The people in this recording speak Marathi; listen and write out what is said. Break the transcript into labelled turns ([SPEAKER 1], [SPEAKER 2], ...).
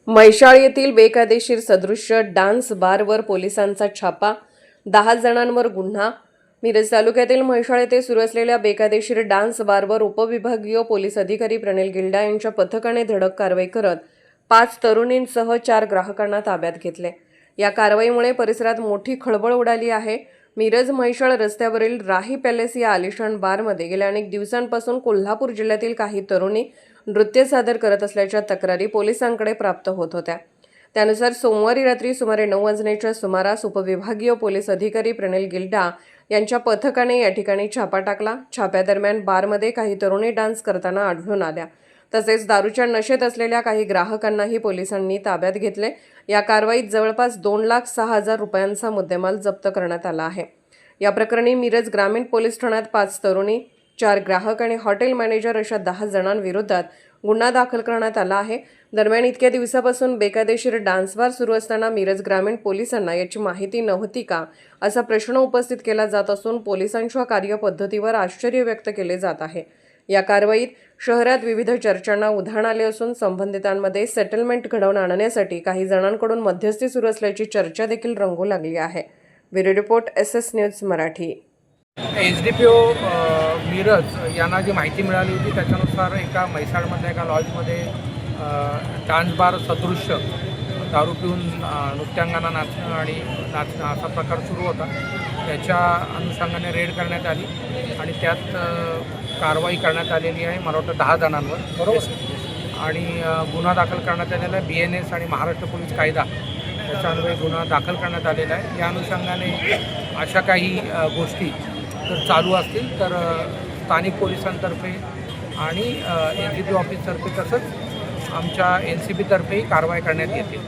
[SPEAKER 1] म्हैसाळ येथील बेकायदेशीर सदृश्य डान्स बारवर पोलिसांचा छापा, 10 जणांवर गुन्हा। मिरज तालुक्यातील म्हैसाळ येथे सुरू असलेल्या बेकायदेशीर डान्स बारवर उपविभागीय पोलीस अधिकारी प्रणिल गिल्डा यांच्या पथकाने धडक कारवाई करत 5 तरुणींसह 4 ग्राहकांना ताब्यात घेतले। या कारवाईमुळे परिसरात मोठी खळबळ उडाली आहे। मिरज म्हैसाळ रस्त्यावरील राही पॅलेस या आलिशान बारमध्ये गेल्या अनेक दिवसांपासून कोल्हापूर जिल्ह्यातील काही तरुणी नृत्य सादर करत असल्याच्या तक्रारी पोलिसांकडे प्राप्त होत होत्या। त्यानुसार सोमवारी रात्री सुमारे 9 वाजण्याच्या सुमारास उपविभागीय पोलीस अधिकारी प्रणिल गिल्डा यांच्या पथकाने या ठिकाणी छापा टाकला। छाप्यादरम्यान बारमध्ये काही तरुणी डान्स करताना आढळून आल्या। तसेच दारूच्या नशेत असलेल्या काही ग्राहकांनाही पोलिसांनी ताब्यात घेतले। या कारवाईत जवळपास 2,06,000 रुपयांचा मुद्देमाल जप्त करण्यात आला आहे। या प्रकरणी मिरज ग्रामीण पोलीस ठाण्यात 5 तरुणी, 4 ग्राहक आणि हॉटेल मॅनेजर अशा 10 जणांविरोधात गुन्हा दाखल करण्यात आला आहे। दरम्यान इतक्या दिवसापासून बेकायदेशीर डान्स बार सुरू असताना मिरज ग्रामीण पोलिसांना याची माहिती नव्हती का, असा प्रश्न उपस्थित केला जात असून पोलिसांच्या कार्यपद्धतीवर आश्चर्य व्यक्त केले जात आहे। या कारवाईत शहरात विविध चर्चांना उधाण आले असून संबंधितांमध्ये सेटलमेंट घडवून आणण्यासाठी काही जणांकडून मध्यस्थी सुरू असल्याची चर्चा देखील रंगू लागली आहे। Bureau report SS news Marathi.
[SPEAKER 2] SDPO Miraj यांना जी माहिती मिळाली होती त्याच्यानुसार एका म्हैसाळमधल्या एका लॉजमध्ये डान्स बार सदृश्य दारू पिऊन नृत्यांगना नाचणं आणि नाचणं असा प्रकार सुरू होता। त्याच्या अनुषंगाने रेड करण्यात आली आणि त्यात कारवाई करण्यात आलेली आहे। मला वाटतं 10 जणांवर, बरोबर, आणि गुन्हा दाखल करण्यात आलेला आहे। BNS आणि महाराष्ट्र पोलीस कायदा त्याच्या अन्वये गुन्हा दाखल करण्यात आलेला आहे। या अनुषंगाने अशा काही गोष्टी जर चालू असतील तर स्थानिक पोलिसांतर्फे आणि SDPO ऑफिसतर्फे तसंच आमच्या NCB तर्फेही कारवाई करण्यात येतील।